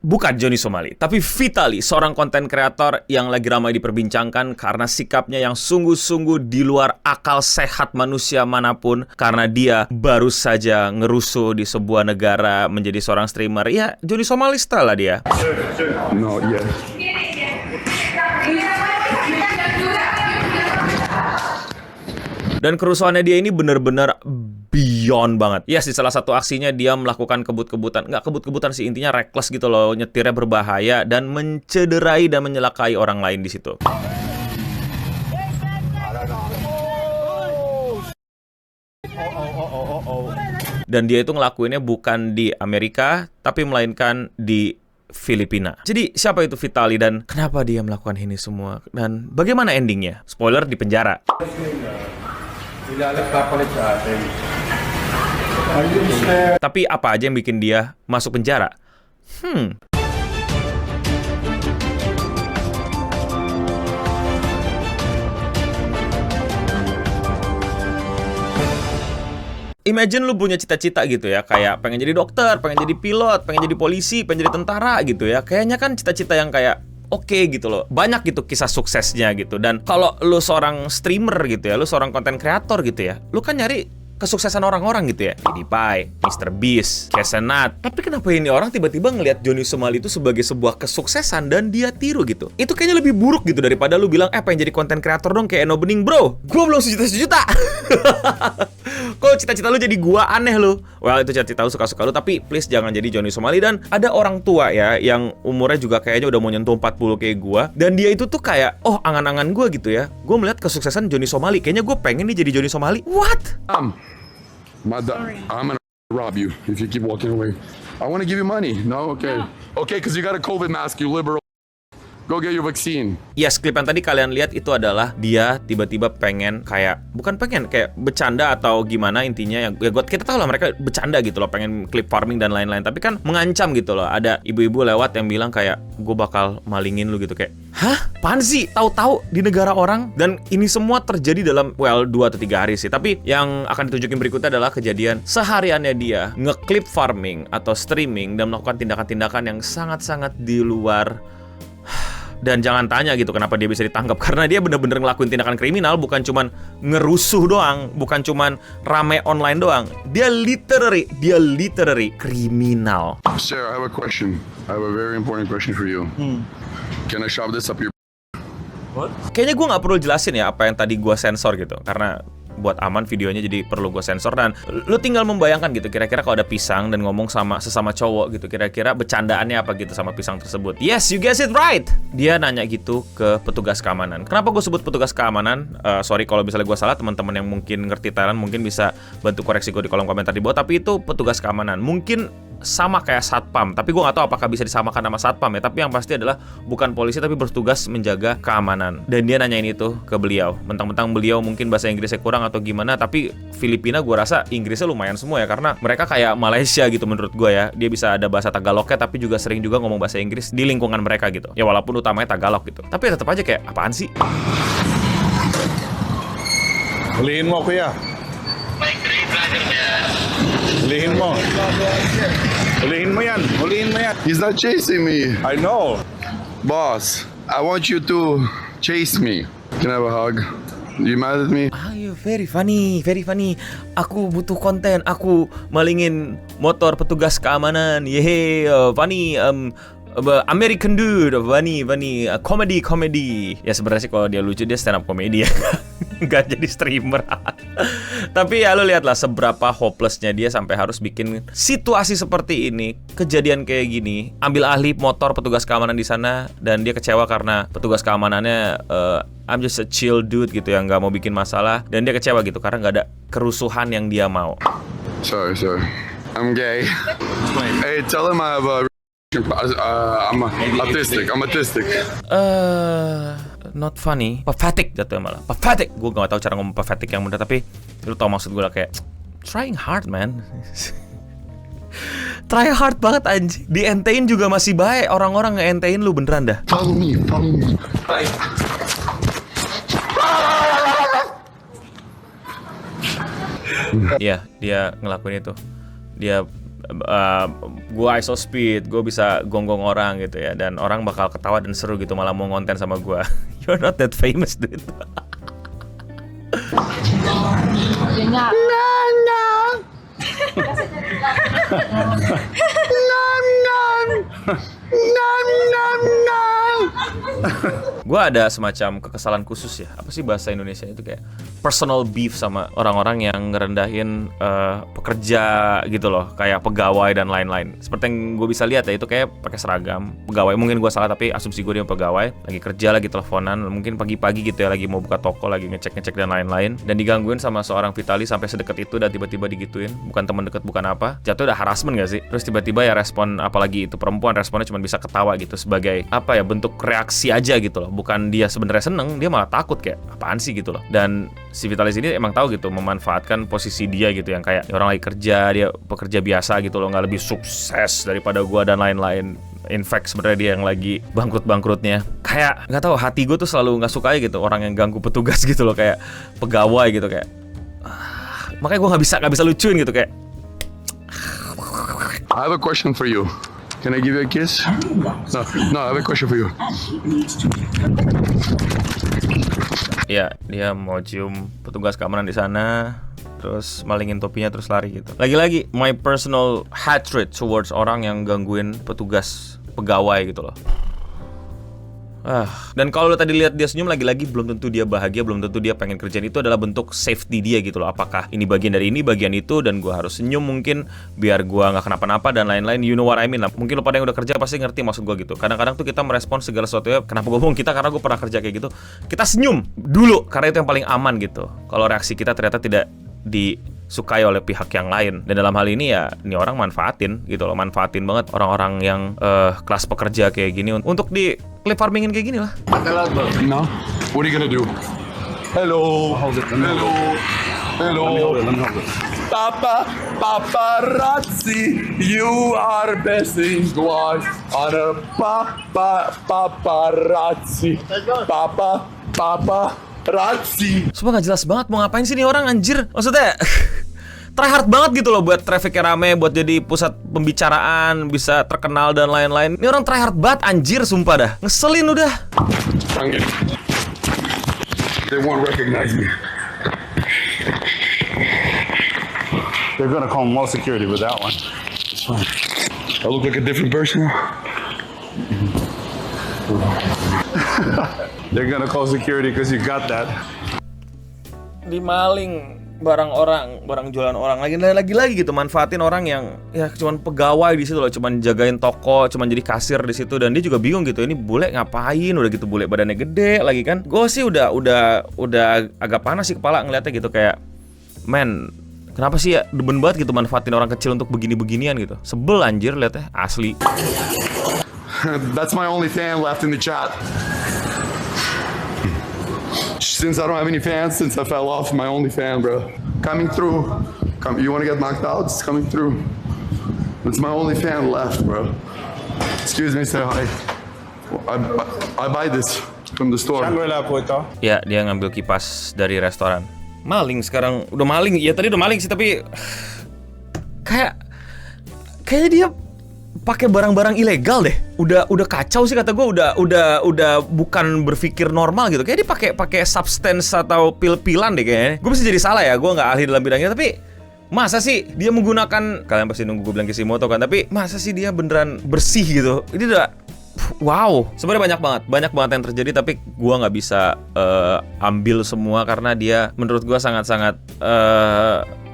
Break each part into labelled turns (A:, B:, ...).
A: Bukan Johnny Somali, tapi Vitaly, seorang konten kreator yang lagi ramai diperbincangkan karena sikapnya yang sungguh-sungguh di luar akal sehat manusia manapun. Karena dia baru saja ngerusuh di sebuah negara menjadi seorang streamer. Ya, Johnny Somali style lah dia.
B: No, yeah.
A: Dan kerusuhannya dia ini bener-bener beyond banget. Yes, di salah satu aksinya dia melakukan kebut-kebutan. Nggak kebut-kebutan sih, intinya reckless gitu loh. Nyetirnya berbahaya dan mencederai dan menyelakai orang lain di situ. Dan dia itu ngelakuinnya bukan di Amerika, tapi melainkan di Filipina. Jadi siapa itu Vitaly dan kenapa dia melakukan ini semua? Dan bagaimana endingnya? Spoiler, di penjara. Tapi apa aja yang bikin dia masuk penjara? Imagine lu punya cita-cita gitu ya, kayak pengen jadi dokter, pengen jadi pilot, pengen jadi polisi, pengen jadi tentara gitu ya. Kayaknya kan cita-cita yang kayak oke gitu loh. Banyak gitu kisah suksesnya gitu. Dan kalau lu seorang streamer gitu ya, lu seorang konten kreator gitu ya, lu kan nyari kesuksesan orang-orang gitu ya. PewDiePie, MrBeast, Kesenat. Tapi kenapa ini orang tiba-tiba ngelihat Johnny Somali itu sebagai sebuah kesuksesan dan dia tiru gitu? Itu kayaknya lebih buruk gitu daripada lu bilang, pengen jadi konten kreator dong kayak Eno Bening. Bro, gua belum sejuta-sejuta. Kok cita-cita lu jadi gua, aneh lu. Well, itu cita-cita lu, suka-suka lu. Tapi please jangan jadi Johnny Somali. Dan ada orang tua ya, yang umurnya juga kayaknya udah mau nyentuh 40 kayak gua. Dan dia itu tuh kayak, oh angan-angan gua gitu ya. Gua melihat kesuksesan Johnny Somali. Kayaknya gua pengen nih jadi Johnny Somali. What?
B: I'm gonna rob you if you keep walking away. I want to give you money. No, okay. Okay, because you got a COVID mask, you liberal. Go get your vaccine.
A: Yes, klip yang tadi kalian lihat itu adalah dia tiba-tiba pengen kayak, bukan pengen, kayak bercanda atau gimana intinya. Ya kita tahu lah mereka bercanda gitu loh, pengen klip farming dan lain-lain. Tapi kan mengancam gitu loh. Ada ibu-ibu lewat yang bilang kayak, gue bakal malingin lu gitu. Kayak, hah? Apaan sih? Tahu-tahu di negara orang. Dan ini semua terjadi dalam, 2 atau 3 hari sih. Tapi yang akan ditunjukin berikutnya adalah kejadian sehariannya dia ngeklip farming atau streaming dan melakukan tindakan-tindakan yang sangat-sangat di luar. Dan jangan tanya gitu kenapa dia bisa ditangkap. Karena dia bener-bener ngelakuin tindakan kriminal. Bukan cuman ngerusuh doang. Bukan cuman rame online doang. Dia literally kriminal.
B: Sir, I have a question. I have a very important question for you. Can I shove this up your...
A: What? Kayaknya gue gak perlu jelasin ya apa yang tadi gue sensor gitu. Karena buat aman videonya jadi perlu gue sensor. Dan lu tinggal membayangkan gitu, kira-kira kalau ada pisang dan ngomong sama sesama cowok gitu, kira-kira bercandaannya apa gitu sama pisang tersebut. Yes, you guessed it right. Dia nanya gitu ke petugas keamanan. Kenapa gue sebut petugas keamanan? Sorry kalau misalnya gue salah, teman-teman yang mungkin ngerti Thailand mungkin bisa bantu koreksi gue di kolom komentar di bawah. Tapi itu petugas keamanan. Mungkin sama kayak satpam, tapi gue gak tahu apakah bisa disamakan sama satpam ya. Tapi yang pasti adalah bukan polisi tapi bertugas menjaga keamanan. Dan dia nanyain itu ke beliau. Mentang-mentang beliau mungkin bahasa Inggrisnya kurang atau gimana, tapi Filipina gue rasa Inggrisnya lumayan semua ya, karena mereka kayak Malaysia gitu menurut gue ya. Dia bisa ada bahasa Tagalognya tapi juga sering juga ngomong bahasa Inggris di lingkungan mereka gitu. Ya walaupun utamanya Tagalog gitu. Tapi tetap aja kayak, apaan sih?
C: Hulihin mo, kuya. Hulihin mo. Hulihin mo yan. Hulihin mo yan.
B: He's not chasing me.
C: I know.
B: Boss, I want you to chase me. Can I have a hug? You mad at me?
A: Ayo, very funny. Aku butuh konten. Aku malingin motor petugas keamanan. Yeay, funny. American dude, funny, comedy. Ya sebenarnya sih kalau dia lucu dia stand up comedy ya. Nggak jadi streamer. Tapi ya lu lihatlah seberapa hopelessnya dia sampai harus bikin situasi seperti ini, kejadian kayak gini, ambil alih motor petugas keamanan di sana, dan dia kecewa karena petugas keamanannya I'm just a chill dude gitu ya, nggak mau bikin masalah, dan dia kecewa gitu karena nggak ada kerusuhan yang dia mau.
B: Sorry. I'm gay. Hey, tell him I have a... I'm autistic.
A: Not funny, pathetic jatuhnya malah. Pathetic. Gue gak tahu cara ngomong pathetic yang benar, tapi lu tau maksud gue lah, kayak trying hard man. Try hard banget anjing. Dientein juga masih baik, orang-orang ngeentein lu beneran dah.
B: Follow me.
A: Iya, dia ngelakuin itu. Dia gue ISO speed, gue bisa gonggong orang gitu ya, dan orang bakal ketawa dan seru gitu, malah mau ngonten sama gue. You're not that famous, dude. Gue ada semacam kekesalan khusus ya. Apa sih bahasa Indonesia itu, kayak personal beef sama orang-orang yang ngerendahin pekerja gitu loh, kayak pegawai dan lain-lain. Seperti yang gue bisa lihat ya, itu kayak pakai seragam pegawai. Mungkin gue salah, tapi asumsi gue dia pegawai, lagi kerja, lagi teleponan, mungkin pagi-pagi gitu ya, lagi mau buka toko, lagi ngecek-ngecek dan lain-lain, dan digangguin sama seorang Vitali sampai sedekat itu, dan tiba-tiba digituin. Bukan teman dekat, bukan apa, jatuh udah harassment gak sih? Terus tiba-tiba ya respon, apalagi itu perempuan, responnya cuma bisa ketawa gitu, sebagai apa ya, bentuk reaksi aja gitu loh. Bukan dia sebenarnya seneng, dia malah takut, kayak apaan sih gitu loh. Dan si Vitalis ini emang tahu gitu, memanfaatkan posisi dia gitu, yang kayak orang lagi kerja, dia pekerja biasa gitu loh, nggak lebih sukses daripada gua dan lain-lain. In fact sebenarnya dia yang lagi bangkrut-bangkrutnya. Kayak nggak tahu, hati gue tuh selalu nggak suka gitu orang yang ganggu petugas gitu loh, kayak pegawai gitu, kayak makanya gue nggak bisa lucuin gitu, kayak.
B: I have a question for you. Can I give you a kiss? No, I have a question for you.
A: Ya, dia mau cium petugas keamanan di sana, terus malingin topinya, terus lari gitu. Lagi-lagi, my personal hatred towards orang yang gangguin petugas pegawai gitu loh. Dan kalau lo tadi lihat dia senyum, lagi-lagi belum tentu dia bahagia, belum tentu dia pengen kerjaan itu adalah bentuk safety dia gitu loh. Apakah ini bagian dari ini, bagian itu, dan gue harus senyum mungkin biar gue nggak kenapa-napa dan lain-lain. You know what I mean lah. Mungkin lo pada yang udah kerja pasti ngerti maksud gue gitu. Kadang-kadang tuh kita merespon segala sesuatu ya. Kenapa gue ngomong kita? Karena gue pernah kerja kayak gitu. Kita senyum dulu karena itu yang paling aman gitu. Kalau reaksi kita ternyata tidak disukai oleh pihak yang lain. Dan dalam hal ini ya, ini orang manfaatin gitu loh, manfaatin banget orang-orang yang kelas pekerja kayak gini untuk di clip farmingin kayak gini lah.
B: No? What are you gonna do? Hello. Hello. Hello. Papa, paparazzi, you are best in class. On a paparazzi. Paparazzi.
A: Sumpah gak jelas banget mau ngapain sih nih orang, anjir. Maksudnya tryhard banget gitu loh buat trafficnya rame, buat jadi pusat pembicaraan, bisa terkenal dan lain-lain. Ini orang tryhard banget anjir, sumpah dah. Ngeselin udah.
B: They won't recognize me.
C: They're gonna call mall security with that one.
B: It's fine. I look like a different person.
C: They're gonna call security because you got that.
A: Dimaling barang orang, barang jualan orang lagi gitu, manfaatin orang yang ya cuman pegawai di situ loh, cuman jagain toko, cuman jadi kasir di situ. Dan dia juga bingung gitu, ini bule ngapain, udah gitu bule badannya gede lagi kan. Gue sih udah agak panas sih kepala ngeliatnya gitu, kayak men, kenapa sih ya demen banget gitu manfaatin orang kecil untuk begini-beginian gitu. Sebel anjir liatnya, asli.
B: That's my only fan left in the chat. Since I don't have any fans, since I fell off, my only fan, bro. Coming through. You want to get knocked out? It's coming through. It's my only fan left, bro. Excuse me, say hi. I buy this from the store.
C: Shangri-La po ito.
A: Ya, dia ngambil kipas dari restoran. Maling sekarang, udah maling. Ya tadi udah maling sih, tapi kayaknya dia pakai barang-barang ilegal deh. Udah kacau sih kata gue, udah bukan berpikir normal gitu. Kayak dia pakai substance atau pil-pilan deh kayaknya. Gue bisa jadi salah ya, gue nggak ahli dalam bidangnya, tapi masa sih dia menggunakan, kalian pasti nunggu gue bilang Kishimoto kan, tapi masa sih dia beneran bersih gitu. Ini udah wow. Sebenarnya banyak banget yang terjadi, tapi gue nggak bisa ambil semua karena dia menurut gue sangat-sangat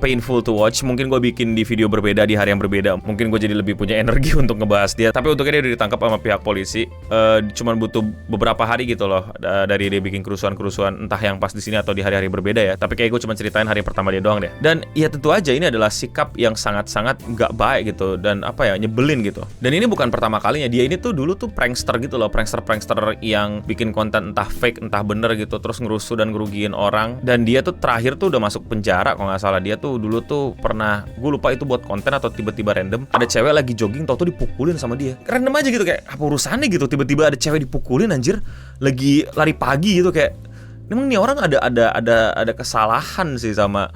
A: painful to watch. Mungkin gue bikin di video berbeda di hari yang berbeda. Mungkin gue jadi lebih punya energi untuk ngebahas dia. Tapi untuknya dia udah ditangkap sama pihak polisi. Cuman butuh beberapa hari gitu loh dari dia bikin kerusuhan-kerusuhan, entah yang pas di sini atau di hari-hari berbeda ya. Tapi kayak gue cuma ceritain hari pertama dia doang deh. Dan ya tentu aja ini adalah sikap yang sangat-sangat nggak baik gitu, dan apa ya, nyebelin gitu. Dan ini bukan pertama kalinya. Dia ini tuh dulu tuh prankster gitu loh, prankster yang bikin konten entah fake entah bener gitu, terus ngerusuh dan ngerugiin orang. Dan dia tuh terakhir tuh udah masuk penjara kalau nggak salah. Dia tuh dulu tuh pernah, gue lupa itu buat konten atau tiba-tiba random ada cewek lagi jogging, tau tuh dipukulin sama dia. Random aja gitu, kayak apa urusannya gitu, tiba-tiba ada cewek dipukulin anjir, lagi lari pagi gitu. Kayak memang nih orang ada kesalahan sih sama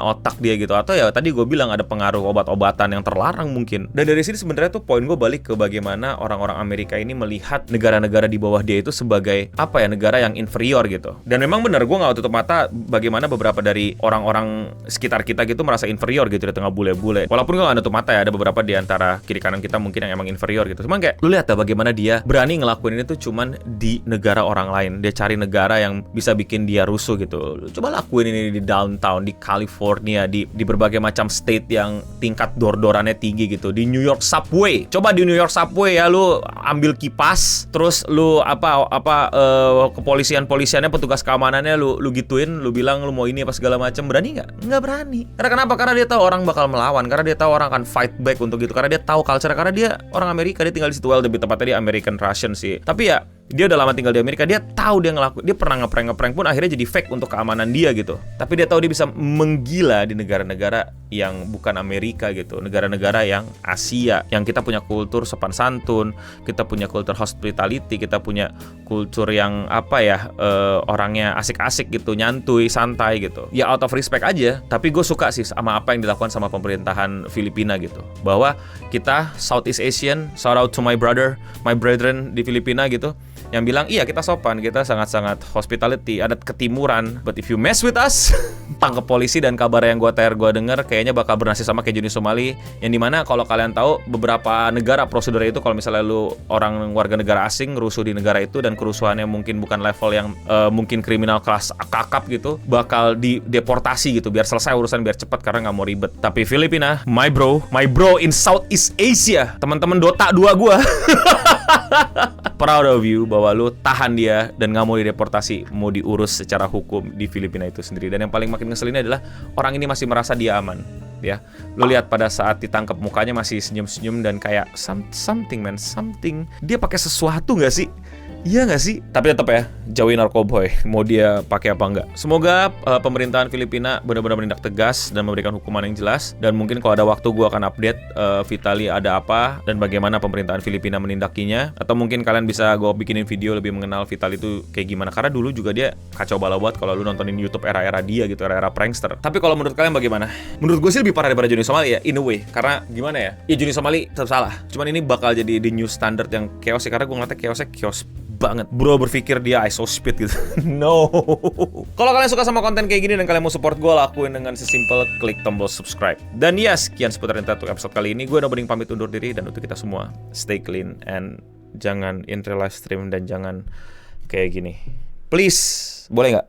A: otak dia gitu, atau ya tadi gue bilang ada pengaruh obat-obatan yang terlarang mungkin. Dan dari sini sebenarnya tuh poin gue balik ke bagaimana orang-orang Amerika ini melihat negara-negara di bawah dia itu sebagai apa ya, negara yang inferior gitu. Dan memang benar, gue nggak tutup mata bagaimana beberapa dari orang-orang sekitar kita gitu merasa inferior gitu di tengah bule-bule. Walaupun gue nggak tutup mata ya, ada beberapa di antara kiri kanan kita mungkin yang emang inferior gitu. Cuman kayak lu lihat ya bagaimana dia berani ngelakuin ini tuh cuman di negara orang lain. Dia cari negara yang bisa bikin dia rusuh gitu. Coba lakuin ini di downtown, di California, di berbagai macam state yang tingkat dor-dorannya tinggi gitu. Di New York subway. Coba di New York subway ya, lu ambil kipas, terus lu kepolisiannya, petugas keamanannya lu gituin, lu bilang lu mau ini apa segala macam. Berani nggak? Nggak berani. Karena kenapa? Karena dia tahu orang bakal melawan, karena dia tahu orang akan fight back untuk gitu, karena dia tahu culture, karena dia orang Amerika, dia tinggal di situ. Well, lebih tepatnya dia American Russian sih. Tapi ya dia udah lama tinggal di Amerika, dia tahu dia dia pernah ngeprank pun akhirnya jadi fake untuk keamanan dia gitu. Tapi dia tahu dia bisa menggila di negara-negara yang bukan Amerika gitu, negara-negara yang Asia, yang kita punya kultur sopan santun, kita punya kultur hospitality, kita punya kultur yang orangnya asik-asik gitu, nyantuy, santai gitu. Ya out of respect aja. Tapi gue suka sih sama apa yang dilakukan sama pemerintahan Filipina gitu, bahwa kita Southeast Asian, shout out to my brethren di Filipina gitu, yang bilang iya kita sopan, kita sangat-sangat hospitality, adat ketimuran, but if you mess with us tangkap polisi. Dan kabar yang gue denger kayaknya bakal bernasib sama kayak Joni Somali, yang dimana kalau kalian tahu beberapa negara prosedurnya itu kalau misalnya lu orang warga negara asing rusuh di negara itu dan kerusuhannya mungkin bukan level yang mungkin kriminal kelas kakap gitu, bakal dideportasi gitu biar selesai urusan, biar cepat karena nggak mau ribet. Tapi Filipina, my bro in Southeast Asia, teman-teman Dota 2 gue proud of you bahwa lu tahan dia dan nggak mau dideportasi, mau diurus secara hukum di Filipina itu sendiri. Dan yang paling makin ngeselinnya adalah orang ini masih merasa dia aman ya. Lu lihat pada saat ditangkap mukanya masih senyum-senyum dan kayak something. Dia pakai sesuatu nggak sih? Iya nggak sih? Tapi tetap ya, jauhin narkoboy, mau dia pakai apa enggak. Semoga pemerintahan Filipina benar-benar menindak tegas dan memberikan hukuman yang jelas. Dan mungkin kalau ada waktu gue akan update Vitaly ada apa dan bagaimana pemerintahan Filipina menindakinya. Atau mungkin kalian bisa gue bikinin video lebih mengenal Vitaly itu kayak gimana. Karena dulu juga dia kacau balau banget kalau lu nontonin YouTube era-era dia gitu, era-era prankster. Tapi kalau menurut kalian bagaimana? Menurut gue sih lebih parah daripada Joni Somali ya, in a way. Karena gimana ya? Ya Joni Somali tetap salah. Cuman ini bakal jadi the new standard yang chaos ya, karena gue ngeliatnya chaos banget. Bro berpikir dia ISO speed gitu. No. Kalau kalian suka sama konten kayak gini dan kalian mau support gue, lakuin dengan sesimpel klik tombol subscribe. Dan ya, sekian seputar untuk episode kali ini. Gue Noboding pamit undur diri, dan untuk kita semua stay clean and jangan in real live stream dan jangan kayak gini. Please, boleh nggak?